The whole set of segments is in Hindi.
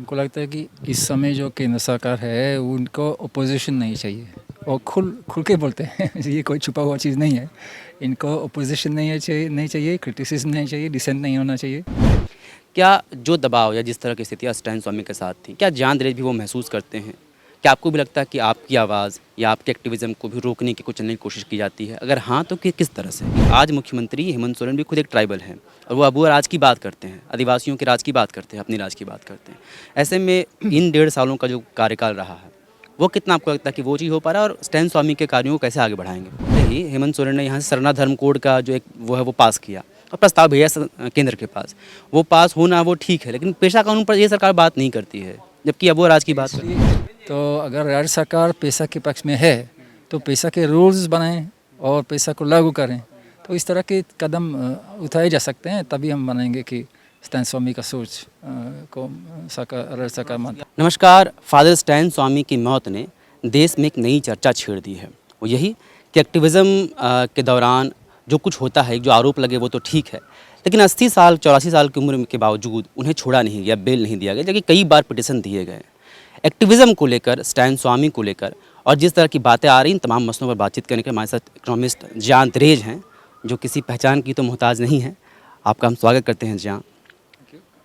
हमको लगता है कि इस समय जो केंद्र सरकार है उनको अपोजिशन नहीं चाहिए और खुल के बोलते हैं ये कोई छुपा हुआ चीज़ नहीं है। इनको अपोजिशन नहीं चाहिए, क्रिटिसिज्म नहीं चाहिए, डिसेंट नहीं होना चाहिए। क्या जो दबाव या जिस तरह की स्थितियाँ स्टैन स्वामी के साथ थी, क्या जान दरेज भी वो महसूस करते हैं? क्या आपको भी लगता है कि आपकी आवाज़ या आपके एक्टिविज़्म को भी रोकने की कुछ चलने की कोशिश की जाती है? अगर हाँ, तो किस तरह से? आज मुख्यमंत्री हेमंत सोरेन भी खुद एक ट्राइबल हैं और वो अबुआ राज की बात करते हैं, आदिवासियों के राज की बात करते हैं, अपनी राज की बात करते हैं। ऐसे में इन 1.5 सालों का जो कार्यकाल रहा है, वो कितना आपको लगता है कि वो चीज़ हो पा रहा है और स्टैन स्वामी के कार्यों को कैसे आगे बढ़ाएँगे? यही हेमंत सोरेन ने यहाँ से सरना धर्म कोड का जो एक वो पास किया और प्रस्ताव भेजा केंद्र के पास। वो पास होना वो ठीक है, लेकिन पेशा कानून पर ये सरकार बात नहीं करती है, जबकि अबुआ राज की बात करती है। तो अगर राज्य सरकार पैसा के पक्ष में है तो पैसा के रूल्स बनाएं और पैसा को लागू करें, तो इस तरह के कदम उठाए जा सकते हैं। तभी हम मानेंगे कि स्टैन स्वामी का सोच को राज्य सरकार मानता है। नमस्कार। फादर स्टैन स्वामी की मौत ने देश में एक नई चर्चा छेड़ दी है। वो यही कि एक्टिविज़्म के दौरान जो कुछ होता है, जो आरोप लगे वो तो ठीक है, लेकिन 80 साल 84 साल की उम्र के बावजूद उन्हें छोड़ा नहीं गया, बेल नहीं दिया गया, जबकि कई बार पिटिशन दिए गए। एक्टिविज़्म को लेकर, स्टैन स्वामी को लेकर और जिस तरह की बातें आ रही इन तमाम मसलों पर बातचीत करने के हमारे साथ इकोनॉमिस्ट जियान दरेज हैं, जो किसी पहचान की तो मोहताज नहीं है। आपका हम स्वागत करते हैं जियान।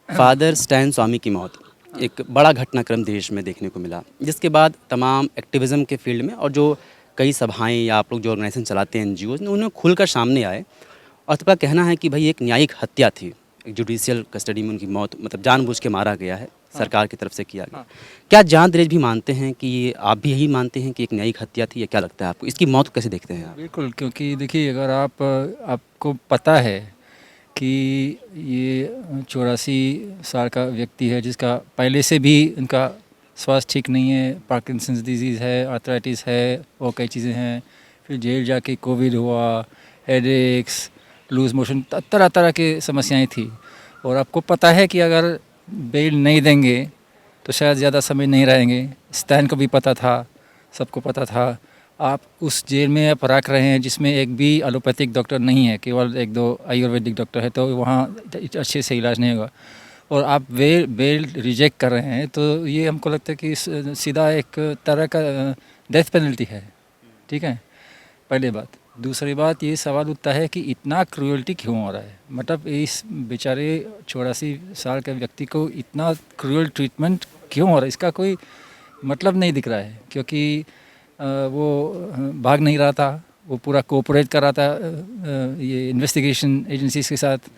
फादर स्टैन स्वामी की मौत एक बड़ा घटनाक्रम देश में देखने को मिला, जिसके बाद तमाम एक्टिविज़्म के फील्ड में और जो कई सभाएं या आप लोग जो ऑर्गेनाइजेशन चलाते हैं, एनजीओज, उन्हें खुलकर सामने आए और सबका कहना है कि भाई एक न्यायिक हत्या थी, एक जुडिशियल कस्टडी में उनकी मौत, मतलब जानबूझ के मारा गया है, सरकार की तरफ से किया गया। क्या जान दरेज भी मानते हैं कि ये, आप भी यही मानते हैं कि एक न्यायिक हत्या थी, या क्या लगता है आपको? इसकी मौत को कैसे देखते हैं आप? बिल्कुल, क्योंकि देखिए अगर आपको पता है कि ये 84 साल का व्यक्ति है जिसका पहले से भी उनका स्वास्थ्य ठीक नहीं है, पार्किंसंस डिजीज़ है, आर्थराइटिस है और कई चीज़ें हैं, फिर जेल जाके कोविड हुआ, हेडेक्स, लूज मोशन, तरह तरह की समस्याएं थी। और आपको पता है कि अगर बेल नहीं देंगे तो शायद ज़्यादा समय नहीं रहेंगे। स्टैन को भी पता था, सबको पता था। आप उस जेल में आप रख रहे हैं जिसमें एक भी एलोपैथिक डॉक्टर नहीं है, केवल 1-2 आयुर्वेदिक डॉक्टर है, तो वहाँ अच्छे से इलाज नहीं होगा। और आप बेल रिजेक्ट कर रहे हैं, तो ये हमको लगता है कि सीधा एक तरह का डेथ पेनल्टी है। ठीक है, पहली बात। दूसरी बात, ये सवाल उठता है कि इतना क्रूअल्टी क्यों हो रहा है? मतलब इस बेचारे 84 साल के व्यक्ति को इतना क्रूअल ट्रीटमेंट क्यों हो रहा है? इसका कोई मतलब नहीं दिख रहा है, क्योंकि वो भाग नहीं रहा था, वो पूरा कोऑपरेट कर रहा था ये इन्वेस्टिगेशन एजेंसीज के साथ।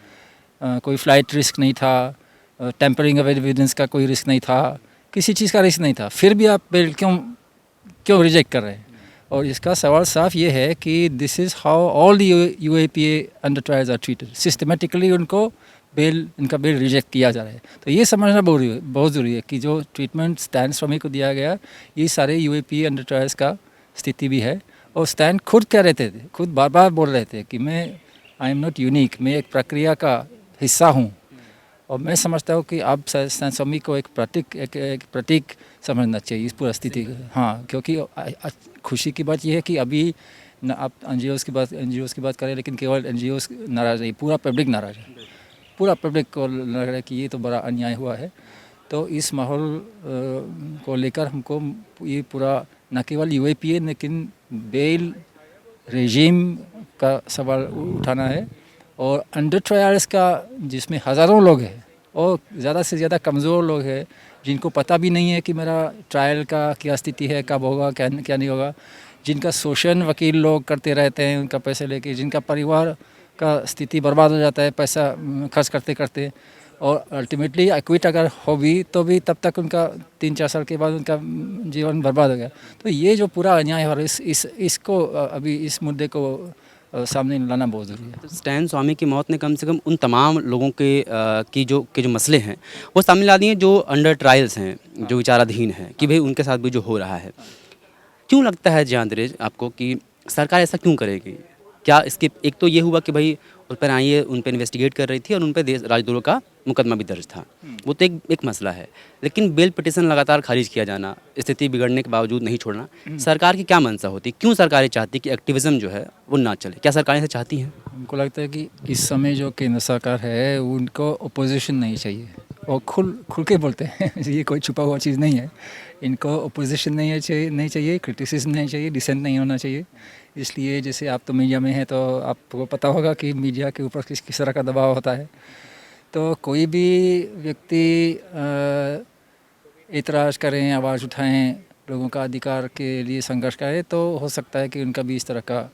कोई फ्लाइट रिस्क नहीं था, टेम्परिंग ऑफ एविडेंस का कोई रिस्क नहीं था, किसी चीज़ का रिस्क नहीं था, फिर भी आप बेल क्यों रिजेक्ट कर रहे हैं? और इसका सवाल साफ ये है कि this is how all the UAPA under trials are treated. Systematically इनका बेल रिजेक्ट किया जा रहा है। तो ये समझना बहुत ज़रूरी है कि जो ट्रीटमेंट स्टैन स्वामी को दिया गया, ये सारे UAPA अंडर ट्रायल्स का स्थिति भी है। और स्टैन खुद कह रहे थे, खुद बार बार बोल रहे थे कि आई एम नॉट यूनिक, मैं एक प्रक्रिया का हिस्सा हूँ। और मैं समझता हूँ कि अब स्टैन स्वामी को एक प्रतीक समझना चाहिए इस पूरी स्थिति का। हाँ, क्योंकि खुशी की बात यह है कि अभी आप एनजीओज़ की बात करें, लेकिन केवल एनजीओज़ नाराज़ नहीं, पूरा पब्लिक नाराज़ है। पूरा पब्लिक को लग रहा है कि ये तो बड़ा अन्याय हुआ है। तो इस माहौल को लेकर हमको ये पूरा न केवल UAPA लेकिन बेल रेजिम का सवाल उठाना है। और अंडर ट्रायल्स का, जिसमें हज़ारों लोग हैं और ज़्यादा से ज़्यादा कमज़ोर लोग हैं, जिनको पता भी नहीं है कि मेरा ट्रायल का क्या स्थिति है, कब होगा, क्या नहीं होगा, जिनका शोषण वकील लोग करते रहते हैं उनका पैसे लेके, जिनका परिवार का स्थिति बर्बाद हो जाता है पैसा खर्च करते करते, और अल्टीमेटली एक्विट अगर हो भी तो भी तब तक उनका 3-4 साल के बाद उनका जीवन बर्बाद हो गया। तो ये जो पूरा अन्याय हो रहा है, इसको अभी इस मुद्दे को सामने लाना बहुत ज़रूरी है। तो स्टैन स्वामी की मौत ने कम से कम उन तमाम लोगों के जो मसले हैं वो सामने ला दिए, जो अंडर ट्रायल्स हैं, जो विचाराधीन हैं, कि भाई उनके साथ भी जो हो रहा है। क्यों लगता है जियान दरेज आपको कि सरकार ऐसा क्यों करेगी? क्या इसके, एक तो ये हुआ कि भाई उस पर आइए, उन पर इन्वेस्टिगेट कर रही थी और उन पर राजद्रोह का मुकदमा भी दर्ज था, वो तो एक मसला है। लेकिन बेल पिटिशन लगातार खारिज किया जाना, स्थिति बिगड़ने के बावजूद नहीं छोड़ना, सरकार की क्या मंशा होती? क्यों सरकारें चाहती कि एक्टिविज़्म जो है वो ना चले? क्या सरकारें ऐसा चाहती हैं? हमको लगता है कि इस समय जो केंद्र सरकार है उनको अपोजिशन नहीं चाहिए और खुल के बोलते हैं ये कोई छुपा हुआ चीज़ नहीं है। इनको ओपोजिशन नहीं चाहिए, क्रिटिसिज्म नहीं चाहिए, डिसेंट नहीं होना चाहिए। इसलिए जैसे आप तो मीडिया में हैं तो आपको पता होगा कि मीडिया के ऊपर किस तरह का दबाव होता है। तो कोई भी व्यक्ति एतराज़ करें, आवाज़ उठाएं, लोगों का अधिकार के लिए संघर्ष करें, तो हो सकता है कि उनका भी इस तरह का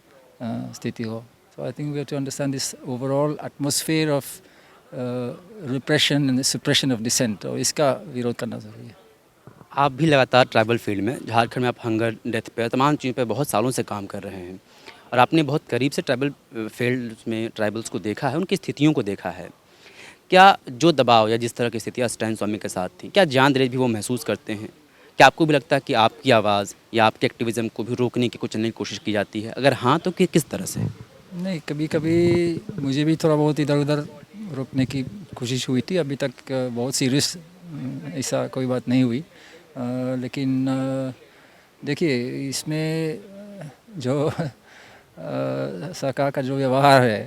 स्थिति हो। So I think we have to understand this overall atmosphere of repression and suppression of dissent, और इसका विरोध करना ज़रूरी है। आप भी लगातार ट्राइबल फील्ड में, झारखंड में आप हंगर डेथ पे तमाम चीज़ों पे बहुत सालों से काम कर रहे हैं और आपने बहुत करीब से ट्राइबल फील्ड में ट्राइबल्स को देखा है, उनकी स्थितियों को देखा है। क्या जो दबाव या जिस तरह की स्थितियाँ स्टैन स्वामी के साथ थी, क्या जान दरेज भी वो महसूस करते हैं? क्या आपको भी लगता है कि आपकी आवाज़ या आपके एक्टिविज़म को भी रोकने की कुछ नई कोशिश की जाती है? अगर हाँ, तो किस तरह से? नहीं, कभी-कभी मुझे भी थोड़ा बहुत इधर-उधर रोकने की कोशिश हुई थी। अभी तक बहुत सीरियस ऐसा कोई बात नहीं हुई। लेकिन देखिए, इसमें जो सरकार का जो व्यवहार है,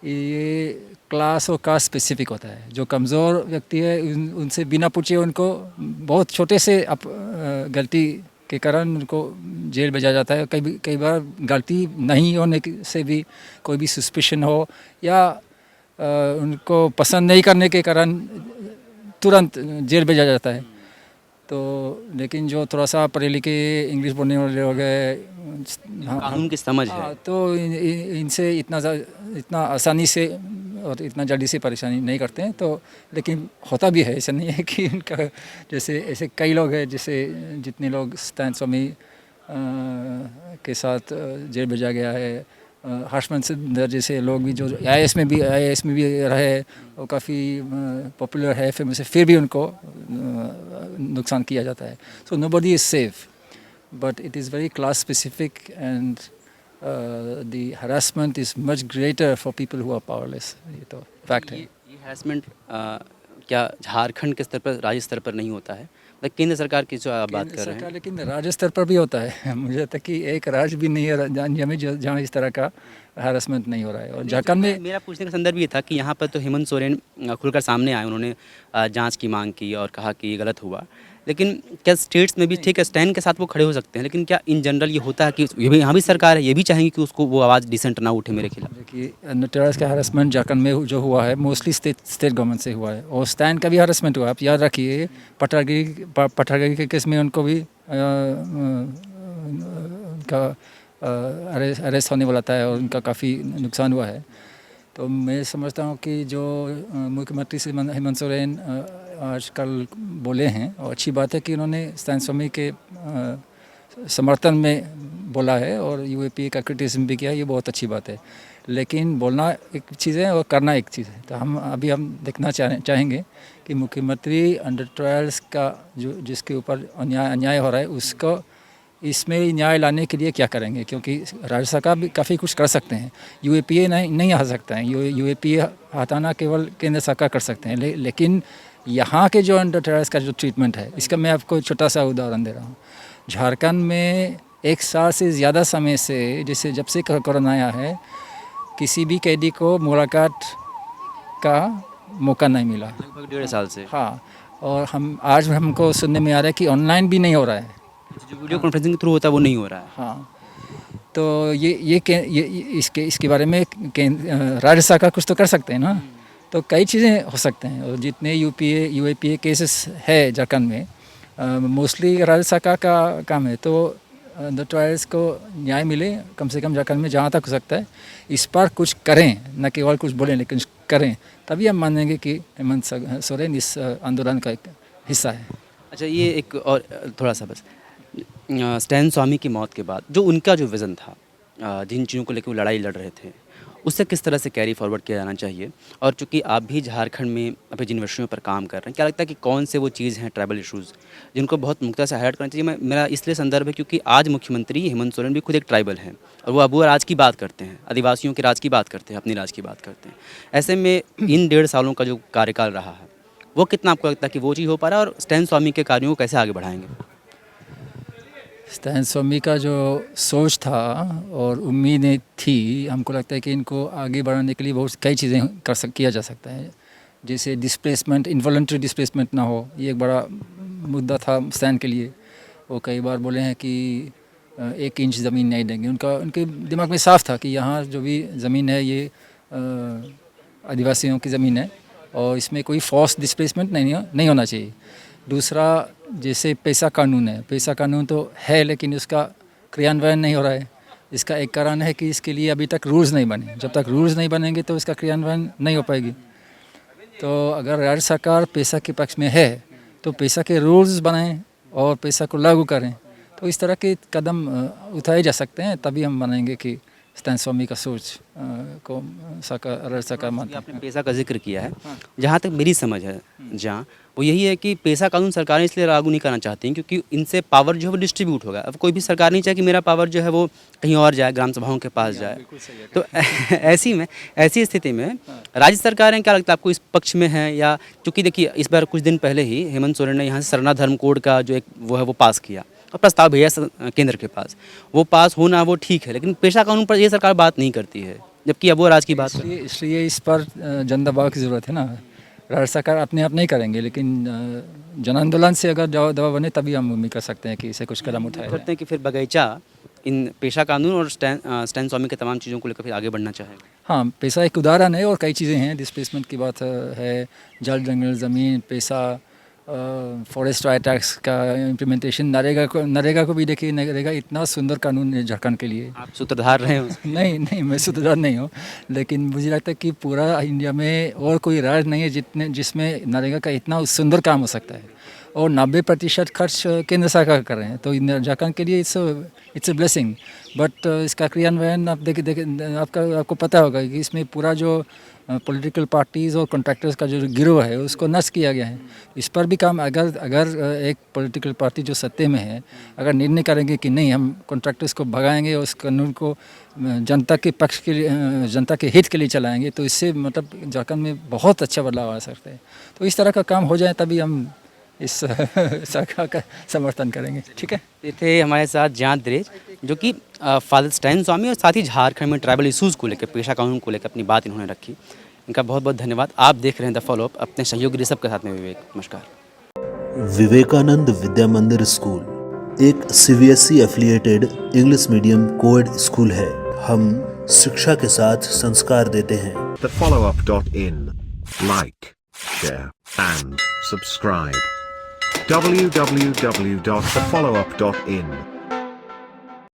ये क्लास और कास्ट स्पेसिफिक होता है। जो कमज़ोर व्यक्ति है उनसे बिना पूछे उनको बहुत छोटे से गलती के कारण उनको जेल भेजा जाता है। कई बार गलती नहीं होने से भी कोई भी सस्पिशन हो या उनको पसंद नहीं करने के कारण तुरंत जेल भेजा जाता है। तो लेकिन जो थोड़ा सा पढ़े लिखे इंग्लिश बोलने वाले हो गए, हाँ, कानून की समझ है। तो इनसे इतना आसानी से और इतना जल्दी से परेशानी नहीं करते हैं। तो लेकिन होता भी है, ऐसा नहीं है कि इनका जैसे ऐसे कई लोग हैं, जैसे जितने लोग स्टैन स्वामी के साथ जेल भेजा गया है, हर्षमन सिद्धर जैसे लोग भी जो आईएएस में भी रहे, वो काफ़ी पॉपुलर है, फेमस है, फिर भी उनको नुकसान किया जाता है। So nobody is safe, but it is very class specific, and the harassment is much greater for people who are powerless. ये तो फैक्ट है। ये हैरेसमेंट क्या झारखंड के स्तर पर, राज्य स्तर पर नहीं होता है? मतलब केंद्र सरकार की जो आप बात कर रहे हैं। लेकिन राज्य स्तर पर भी होता है। मुझे लगता है कि एक राज्य भी नहीं है जहाँ इस तरह का हरासमेंट नहीं हो रहा है। और झारखंड में मेरा पूछने का संदर्भ ये था कि यहाँ पर तो हेमंत सोरेन खुलकर सामने आए, उन्होंने जांच की मांग की और कहा कि ये गलत हुआ। लेकिन क्या स्टेट्स में भी ठीक है, स्टैंड के साथ वो खड़े हो सकते हैं, लेकिन क्या इन जनरल ये होता है कि ये भी यहाँ भी सरकार है, ये भी चाहेंगे कि उसको वो आवाज़ डिसेंट ना उठे मेरे खिलाफ? देखिए, नटराज का हरासमेंट झारखंड में जो हुआ है मोस्टली स्टेट गवर्नमेंट से हुआ है, और स्टैंड का भी हरासमेंट हुआ है। आप याद रखिए, पठागिरी के केस में उनको भी उनका अरेस्ट होने वाला था और उनका काफ़ी नुकसान हुआ है। तो मैं समझता हूँ कि जो मुख्यमंत्री श्री हेमंत सोरेन आजकल बोले हैं, और अच्छी बात है कि उन्होंने स्टैन स्वामी के समर्थन में बोला है और यूएपीए का क्रिटिसिज्म भी किया है, ये बहुत अच्छी बात है। लेकिन बोलना एक चीज़ है और करना एक चीज़ है। तो हम देखना चाहेंगे कि मुख्यमंत्री अंडर ट्रायल्स का जो जिसके ऊपर अन्याय हो रहा है, उसको इसमें न्याय लाने के लिए क्या करेंगे, क्योंकि राज्य सरकार भी काफ़ी कुछ कर सकते हैं। यूएपीए नहीं आ सकता है, यूएपीए हटाना केवल केंद्र सरकार कर सकते हैं। लेकिन यहाँ के जो अंडर ट्रायल्स का जो ट्रीटमेंट है, इसका मैं आपको छोटा सा उदाहरण दे रहा हूँ। झारखंड में 1 साल से ज़्यादा समय से, जैसे जब से कोरोना आया है, किसी भी कैदी को मुलाकात का मौका नहीं मिला, लगभग 1.5 साल से। हाँ। और आज हमको सुनने में आ रहा है कि ऑनलाइन भी नहीं हो रहा है, जो वीडियो कॉन्फ्रेंसिंग के थ्रू होता है वो नहीं हो रहा है। हाँ। तो इसके बारे में राज्य सरकार कुछ तो कर सकते हैं ना। तो कई चीज़ें हो सकते हैं, और जितने यूएपीए केसेस है झारखंड में, मोस्टली राज्य सरकार का काम है। तो द ट्रायल्स को न्याय मिले, कम से कम झारखंड में जहाँ तक हो सकता है, इस पर कुछ करें, न केवल कुछ बोलें लेकिन करें, तभी हम मानेंगे कि हेमंत सोरेन इस आंदोलन का एक हिस्सा है। अच्छा, ये एक और थोड़ा सा बस, स्टैन स्वामी की मौत के बाद जो उनका जो विज़न था, जिन चीज़ों को लेकर वो लड़ाई लड़ रहे थे, उससे किस तरह से कैरी फॉरवर्ड किया जाना चाहिए? और चूँकि आप भी झारखंड में अभी जिन विषयों पर काम कर रहे हैं, क्या लगता है कि कौन से वो चीज़ हैं, ट्राइबल इशूज़, जिनको बहुत मुख्यता से हाईलाइट करना चाहिए? मेरा इसलिए संदर्भ है क्योंकि आज मुख्यमंत्री हेमंत सोरेन भी खुद एक ट्राइबल हैं और वो अबू राज की बात करते हैं, आदिवासियों के राज की बात करते हैं, अपने राज की बात करते हैं। ऐसे में इन 1.5 सालों का जो कार्यकाल रहा है, वो कितना आपको लगता है कि वो चीज़ हो पा रहा है, और स्टैन स्वामी के कार्यों को कैसे आगे बढ़ाएंगे? स्टैन स्वामी का जो सोच था और उम्मीदें थी, हमको लगता है कि इनको आगे बढ़ाने के लिए बहुत कई चीज़ें किया जा सकता है। जैसे डिस्प्लेसमेंट, इनवॉलंटरी डिस्प्लेसमेंट ना हो, ये एक बड़ा मुद्दा था स्टैन के लिए। वो कई बार बोले हैं कि 1 इंच ज़मीन नहीं देंगे। उनके दिमाग में साफ था कि यहाँ जो भी ज़मीन है ये आदिवासियों की ज़मीन है और इसमें कोई फोर्स डिस्प्लेसमेंट नहीं होना चाहिए। दूसरा, जैसे पैसा कानून है, पैसा कानून तो है लेकिन उसका क्रियान्वयन नहीं हो रहा है। इसका एक कारण है कि इसके लिए अभी तक रूल्स नहीं बने। जब तक रूल्स नहीं बनेंगे तो इसका क्रियान्वयन नहीं हो पाएगी। तो अगर राज्य सरकार पैसा के पक्ष में है तो पैसा के रूल्स बनाएं और पैसा को लागू करें, तो इस तरह के कदम उठाए जा सकते हैं। तभी हम मानेंगे कि स्टैन स्वामी का सोच को राज्य सरकार मानती है। आपने पैसा का जिक्र किया है, जहाँ तक मेरी समझ है जहाँ वो यही है कि पैसा कानून सरकारें इसलिए लागू नहीं करना चाहती हैं क्योंकि इनसे पावर जो है वो डिस्ट्रीब्यूट होगा। अब कोई भी सरकार नहीं चाहे कि मेरा पावर जो है वो कहीं और जाए, ग्राम सभाओं के पास जाए। तो ऐसी स्थिति में राज्य सरकारें, क्या लगता है आपको, इस पक्ष में हैं? या चूँकि देखिए इस बार कुछ दिन पहले ही हेमंत सोरेन ने यहाँ से सरना धर्म कोड का जो एक वो है वो पास किया और प्रस्ताव भेजा केंद्र के पास। वो पास होना वो ठीक है, लेकिन पेशा कानून पर ये सरकार बात नहीं करती है, जबकि अब वो राज्य की बात है। इसलिए इस पर जन दबाव की ज़रूरत है ना। राज्य सरकार अपने आप नहीं करेंगे, लेकिन जन आंदोलन से अगर दबाव बने तभी हम उम्मीद कर सकते हैं कि इसे कुछ कदम उठाए। करते हैं कि फिर बगीचा इन पेशा कानून और स्टैन स्वामी के तमाम चीज़ों को लेकर फिर आगे बढ़ना चाहेगा। हाँ, पैसा एक उदाहरण है और कई चीज़ें हैं। डिस्प्लेसमेंट की बात है, जल जंगल ज़मीन, पैसा, फॉरेस्ट राइट टैक्स का इम्प्लीमेंटेशन, नरेगा को भी देखिए। नरेगा इतना सुंदर कानून है झारखंड के लिए। आप सूत्रधार रहे हो? नहीं, मैं सूत्रधार नहीं हूँ, लेकिन मुझे लगता है कि पूरा इंडिया में और कोई राज्य नहीं है जिसमें नरेगा का इतना सुंदर काम हो सकता है और 90% खर्च केंद्र सरकार कर रहे हैं। तो झारखंड के लिए इट्स अ ब्लेसिंग। बट इसका क्रियान्वयन आप आपको पता होगा कि इसमें पूरा जो पॉलिटिकल पार्टीज़ और कॉन्ट्रैक्टर्स का जो गिरोह है उसको नष्ट किया गया है। इस पर भी काम, अगर एक पॉलिटिकल पार्टी जो सत्ते में है अगर निर्णय करेंगे कि नहीं हम कॉन्ट्रैक्टर्स को भगाएंगे और उस कानून को जनता के पक्ष के लिए, जनता के हित के लिए चलाएंगे, तो इससे मतलब झारखंड में बहुत अच्छा बदलाव आ सकता है। तो इस तरह का काम हो जाए तभी हम इस सरकार का समर्थन करेंगे। ठीक है। ये थे हमारे साथ जयांत द्रेज, जो कि फादर स्टैन स्वामी और साथ ही झारखंड में ट्राइबल इशूज़ को लेकर, पेशा कानून को लेकर अपनी बात इन्होंने रखी। इनका बहुत बहुत धन्यवाद। आप देख रहे हैं द फॉलोअप, अपने सहयोगी ऋषभ के साथ में विवेक। नमस्कार। विवेकानंद विद्या मंदिर स्कूल एक CBSE affiliated English medium coed school है। हम शिक्षा के साथ संस्कार देते हैं। thefollowup.in. Like, share, and subscribe. www.thefollowup.in